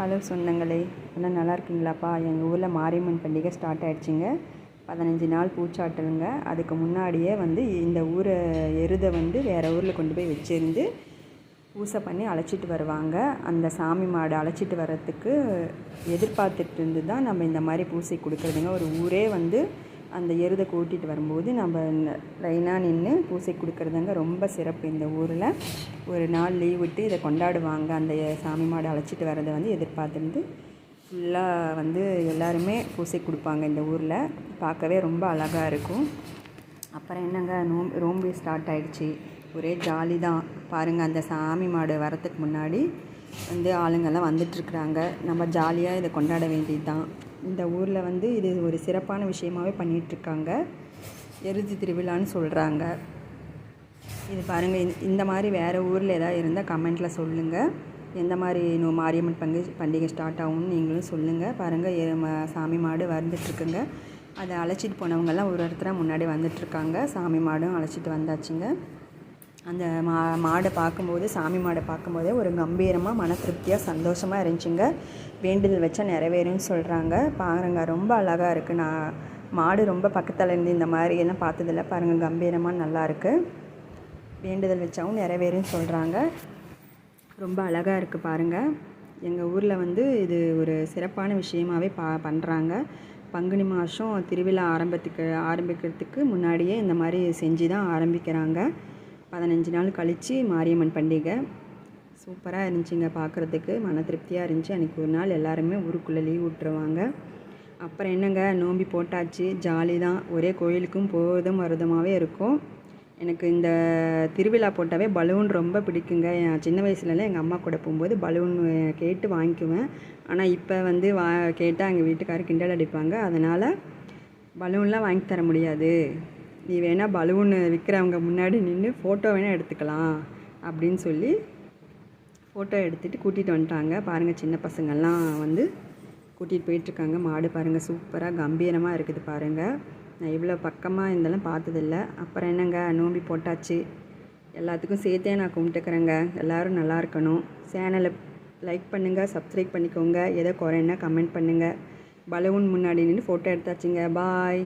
Hello சொந்தங்களே, எல்லாம் நல்லா இருக்கீங்களாப்பா? எங்கள் ஊரில் மாரியம்மன் பண்டிகை ஸ்டார்ட் ஆகிடுச்சிங்க. 15 நாள் பூச்சாட்டலுங்க. அதுக்கு முன்னாடியே இந்த ஊரை எருதை வேறு ஊரில் கொண்டு போய் வச்சுருந்து பூசை பண்ணி அழைச்சிட்டு வருவாங்க. அந்த சாமி மாடு அழைச்சிட்டு வர்றதுக்கு எதிர்பார்த்துட்டு இருந்து தான் நம்ம இந்த மாதிரி பூசை கொடுக்குறதுங்க. ஒரு ஊரே அந்த எருதை கூட்டிகிட்டு வரும்போது நம்ம லைனாக நின்று பூசை கொடுக்குறதுங்க ரொம்ப சிறப்பு. இந்த ஊரில் ஒரு நாள் லீவ் விட்டு இதை கொண்டாடுவாங்க. அந்த சாமி மாடு அழைச்சிட்டு வரதை எதிர்பார்த்துருந்து ஃபுல்லாக எல்லாருமே பூசை கொடுப்பாங்க. இந்த ஊரில் பார்க்கவே ரொம்ப அழகாக இருக்கும். அப்புறம் என்னங்க, நோம்பு ஸ்டார்ட் ஆகிடுச்சி. ஒரே ஜாலி தான் பாருங்கள். அந்த சாமி மாடு வரத்துக்கு முன்னாடி ஆளுங்கள்லாம் வந்துட்டுருக்குறாங்க. நம்ம ஜாலியாக இதை கொண்டாட வேண்டியது தான். இந்த ஊரில் இது ஒரு சிறப்பான விஷயமாகவே பண்ணிகிட்ருக்காங்க. எருது திருவிழான்னு சொல்கிறாங்க. இது பாருங்கள், இந்த மாதிரி வேறு ஊரில் எதாவது இருந்தால் கமெண்ட்டில் சொல்லுங்கள். எந்த மாதிரி மாரியம்மன் பண்டிகை ஸ்டார்ட் ஆகும்னு நீங்களும் சொல்லுங்கள். பாருங்கள், சாமி மாடு வந்துட்டுருக்குங்க. அதை அழைச்சிட்டு போனவங்கெல்லாம் ஒரு ஒருத்தராக முன்னாடி வந்துட்டுருக்காங்க. சாமி மாடும் அழைச்சிட்டு வந்தாச்சுங்க. அந்த மாடை பார்க்கும்போது, சாமி மாடை பார்க்கும்போதே ஒரு கம்பீரமாக மன திருப்தியாக சந்தோஷமாக இருந்துச்சுங்க. வேண்டுதல் வச்சா நிறைவேறும்னு சொல்கிறாங்க. பாருங்க, ரொம்ப அழகாக இருக்குது. நான் மாடு ரொம்ப பக்கத்தில் இருந்து இந்த மாதிரி எல்லாம் பார்த்ததில்ல. பாருங்கள், கம்பீரமாக நல்லாயிருக்கு. வேண்டுதல் வச்சாவும் நிறைவேறும்னு சொல்கிறாங்க. ரொம்ப அழகாக இருக்குது பாருங்கள். எங்கள் ஊரில் இது ஒரு சிறப்பான விஷயமாகவே பண்ணுறாங்க. பங்குனி மாதம் திருவிழா ஆரம்பிக்கிறதுக்கு முன்னாடியே இந்த மாதிரி செஞ்சு தான் ஆரம்பிக்கிறாங்க. 15 நாள் கழித்து மாரியம்மன் பண்டிகை சூப்பராக இருந்துச்சுங்க. பார்க்குறதுக்கு மன திருப்தியாக இருந்துச்சு. அன்றைக்கி ஒரு நாள் எல்லாருமே ஊருக்குள்ளே லீவ் விட்டுருவாங்க. அப்புறம் என்னங்க, நோம்பி போட்டாச்சு, ஜாலி தான். ஒரே கோயிலுக்கும் போகிறதும் வருதுமாகவே இருக்கும். எனக்கு இந்த திருவிழா போட்டாவே பலூன் ரொம்ப பிடிக்குங்க. என் சின்ன வயசுலலாம் எங்கள் அம்மா கூட போகும்போது பலூன் கேட்டு வாங்கிக்குவேன். ஆனால் இப்போ கேட்டால் எங்கள் வீட்டுக்காரர் கிண்டல் அடிப்பாங்க. அதனால் பலூன்லாம் வாங்கி தர முடியாது, நீ வேணால் பலூன் விற்கிறவங்க முன்னாடி நின்று ஃபோட்டோ வேணால் எடுத்துக்கலாம் அப்படின்னு சொல்லி ஃபோட்டோ எடுத்துகிட்டு கூட்டிகிட்டு வந்துட்டாங்க. பாருங்கள், சின்ன பசங்கள்லாம் கூட்டிகிட்டு போயிட்டுருக்காங்க. மாடு பாருங்கள், சூப்பராக கம்பீரமாக இருக்குது பாருங்கள். நான் இவ்வளோ பக்கமாக இதெல்லாம் பார்த்ததில்ல. அப்புறம் என்னங்க, நோம்பி போட்டாச்சு. எல்லாத்துக்கும் சேர்த்தே நான் கும்பிட்டுக்கிறேங்க. எல்லோரும் நல்லா இருக்கணும். சேனலை லைக் பண்ணுங்கள், சப்ஸ்கிரைப் பண்ணிக்கோங்க. எதோ குறைன்னா கமெண்ட் பண்ணுங்கள். பலூன் முன்னாடி நின்று ஃபோட்டோ எடுத்தாச்சுங்க. பாய்.